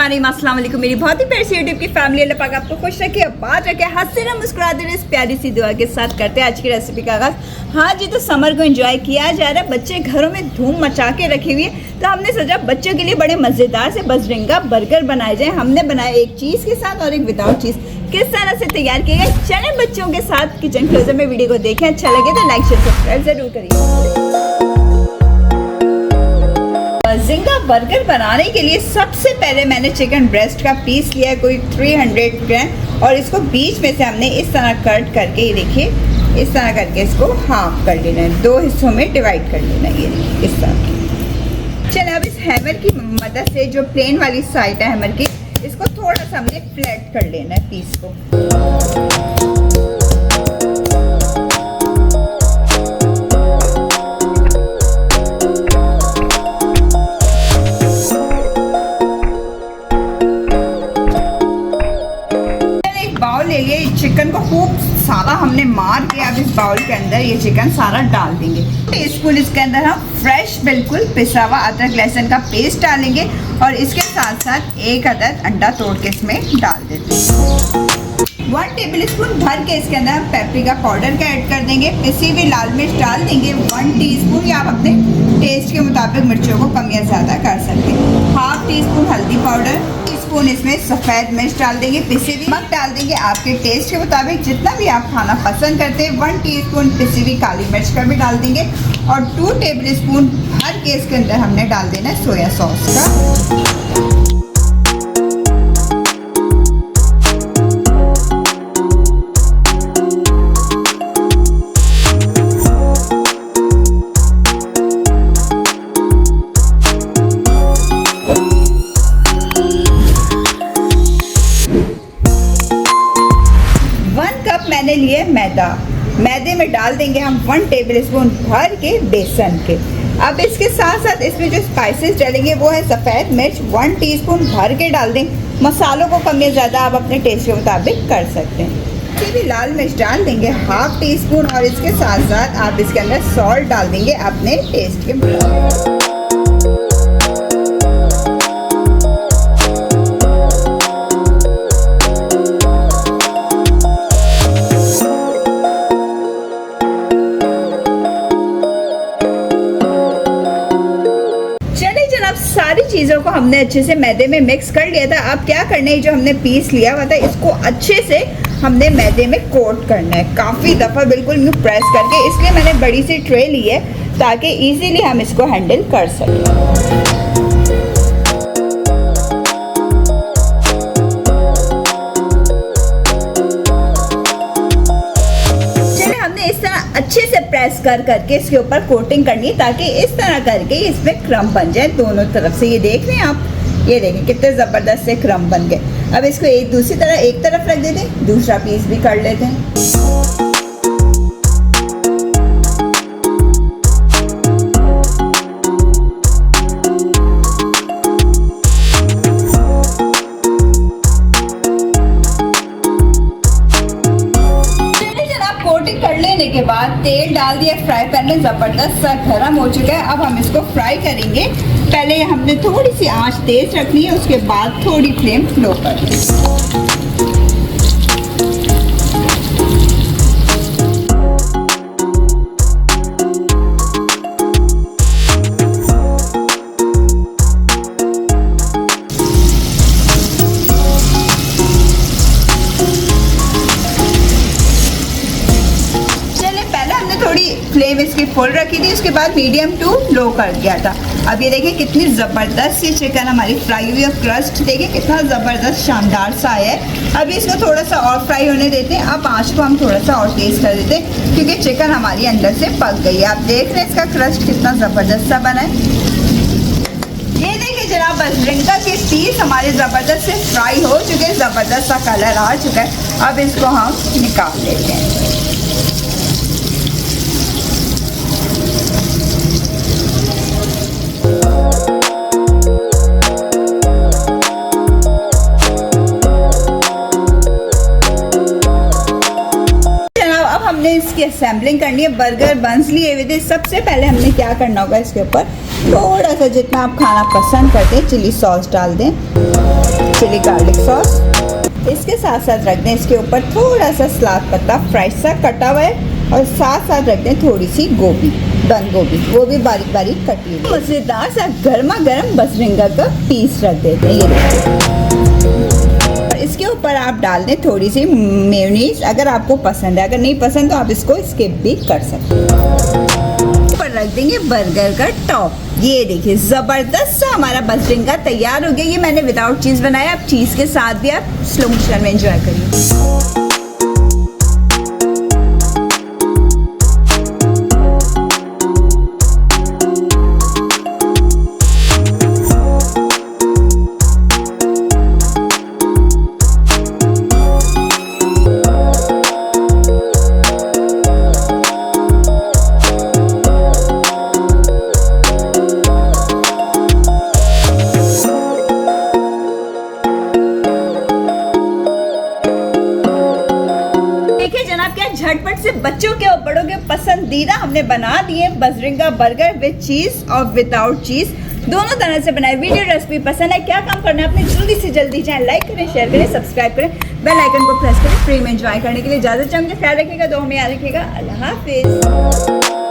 बिस्मिल्लाहिर्रहमानिर्रहीम, अस्सलाम वालेकुम। मेरी बहुत ही प्यारी सी यूट्यूब की फैमिली, अल्लाह पाक आपको खुश रखे, बात रखे, हंसते रहे, मुस्कुराते रहे। इस प्यारी सी दुआ के साथ करते हैं आज की रेसिपी का आगाज़। हाँ जी, तो समर को एंजॉय किया जा रहा है, बच्चे घरों में धूम मचा के रखी हुई है, तो हमने सोचा बच्चों के लिए बड़े मज़ेदार से बजरंगा बर्गर बनाए जाए। हमने बनाया एक चीज़ के साथ और एक विदाउट चीज़। किस तरह से तैयार किए गए, चलें बच्चों के साथ किचन क्लोजर में वीडियो को देखें। अच्छा लगे तो लाइक शेयर सब्सक्राइब जरूर करिए। जिंगा बर्गर बनाने के लिए सबसे पहले मैंने चिकन ब्रेस्ट का पीस लिया है, कोई 300 ग्राम, और इसको बीच में से हमने इस तरह कट करके, ये देखिए इस तरह करके इसको हाफ कर लेना है, 2 हिस्सों में डिवाइड कर लेना है, ये इस तरह। चलिए अब इस हैमर की मदद से, जो प्लेन वाली साइड है हैमर की, इसको थोड़ा सा हमने फ्लैट कर लेना है पीस को। चिकन को खूब सारा हमने मार के अब इस बाउल के अंदर ये चिकन सारा डाल देंगे। टीस्पून इसके अंदर हम फ्रेश बिल्कुल पिसा हुआ अदरक लहसुन का पेस्ट डालेंगे, और इसके साथ साथ 1 अदद अंडा तोड़ के इसमें डाल देते हैं। 1 टेबलस्पून भर के इसके अंदर हम पेपरिका पाउडर का ऐड कर देंगे। पिसी हुई लाल मिर्च डाल देंगे 1 टीस्पून, या आप अपने टेस्ट के मुताबिक मिर्चों को कम या ज़्यादा कर सकते हैं। ½ टीस्पून हल्दी पाउडर, टीस्पून इसमें सफ़ेद मिर्च डाल देंगे, पिसी हुई नमक डाल देंगे आपके टेस्ट के मुताबिक, जितना भी आप खाना पसंद करते हैं। 1 टीस्पून पिसी हुई काली मिर्च का भी डाल देंगे, और 2 टेबलस्पून भर के इसके अंदर हमने डाल देना है सोया सॉस का। मैंने लिए मैदे में डाल देंगे हम 1 टेबलस्पून भर के बेसन के। अब इसके साथ साथ इसमें जो स्पाइसेस डालेंगे वो है सफ़ेद मिर्च 1 टीस्पून भर के डाल दें। मसालों को कम या ज़्यादा आप अपने टेस्ट के मुताबिक कर सकते हैं। फिर भी लाल मिर्च डाल देंगे ½ टीस्पून, और इसके साथ साथ आप इसके अंदर सॉल्ट डाल देंगे अपने टेस्ट के मुताबिक। सारी चीज़ों को हमने अच्छे से मैदे में मिक्स कर लिया था। अब क्या करना है, जो हमने पीस लिया हुआ था इसको अच्छे से हमने मैदे में कोट करना है, काफ़ी दफ़ा बिल्कुल यूँ प्रेस करके। इसलिए मैंने बड़ी सी ट्रे ली है ताकि इजीली हम इसको हैंडल कर सकें। अच्छे से प्रेस कर करके इसके ऊपर कोटिंग करनी है, ताकि इस तरह करके इसमें क्रम्ब बन जाए दोनों तरफ से। ये देख रहे हैं आप, ये देखें कितने ज़बरदस्त से क्रम्ब बन गए। अब इसको एक तरफ रख देते हैं, दूसरा पीस भी कर लेते हैं। कर लेने के बाद तेल डाल दिया फ्राई पैन में, ज़बरदस्त सा गर्म हो चुका है। अब हम इसको फ्राई करेंगे। पहले हमने थोड़ी सी आंच तेज रखनी है, उसके बाद थोड़ी फ्लेम लो कर दी। फ्लेम इसकी फुल रखी थी, उसके बाद मीडियम टू लो कर दिया था। अब ये देखिए कितनी ज़बरदस्त सी चिकन हमारी फ्राई हुई, और क्रस्ट देखिए कितना ज़बरदस्त शानदार सा है। अभी इसको थोड़ा सा और फ्राई होने देते हैं। अब आंच को हम थोड़ा सा और तेज़ कर देते हैं, क्योंकि चिकन हमारी अंदर से पक गई है। आप देख रहे हैं इसका क्रस्ट कितना ज़बरदस्त सा बना है। ये देखिए जनाब, बजरंगा के पीस हमारे ज़बरदस्त से फ्राई हो चुके हैं, ज़बरदस्त सा कलर आ चुका है। अब इसको हम निकाल लेते हैं। हमने इसकी असेंबलिंग करनी है। बर्गर बंस लिए हुए थे। सबसे पहले हमने क्या करना होगा, इसके ऊपर थोड़ा सा जितना आप खाना पसंद करते हैं चिली सॉस डाल दें, चिली गार्लिक सॉस। इसके साथ साथ रख दें इसके ऊपर थोड़ा सा सलाद पत्ता फ्रेश सा कटा हुआ है, और साथ साथ रख दें थोड़ी सी गोभी, बंद गोभी, वो भी बारीक बारीक कटी हुई। मज़ेदार सा गर्मा गर्म बजरिंगा का पीस रख देते हैं, ये देखिए। और इसके ऊपर आप डाल दें थोड़ी सी मेयोनीज, अगर आपको पसंद है, अगर नहीं पसंद तो आप इसको स्किप भी कर सकते हैं। ऊपर रख देंगे बर्गर का टॉप। ये देखिए ज़बरदस्त सा हमारा बजरिंगा तैयार हो गया। ये मैंने विदाउट चीज़ बनाया, आप चीज़ के साथ भी आप स्लो मोशन में एंजॉय करिए। झटपट से बच्चों के और बड़ों के पसंदीदा हमने बना दिए बजरिंगा बर्गर विद चीज और विदाउट चीज, दोनों तरह से बनाए। वीडियो रेसिपी पसंद है, क्या काम करना है अपने जल्दी जाए लाइक करें, शेयर करें, सब्सक्राइब करें, बेल आइकन को प्रेस करें। फ्री में एंजॉय करने के लिए इजाजत चाहूंगी। ख्याल रखिएगा, दुआ में याद रखिएगा। अल्लाह हाफिज।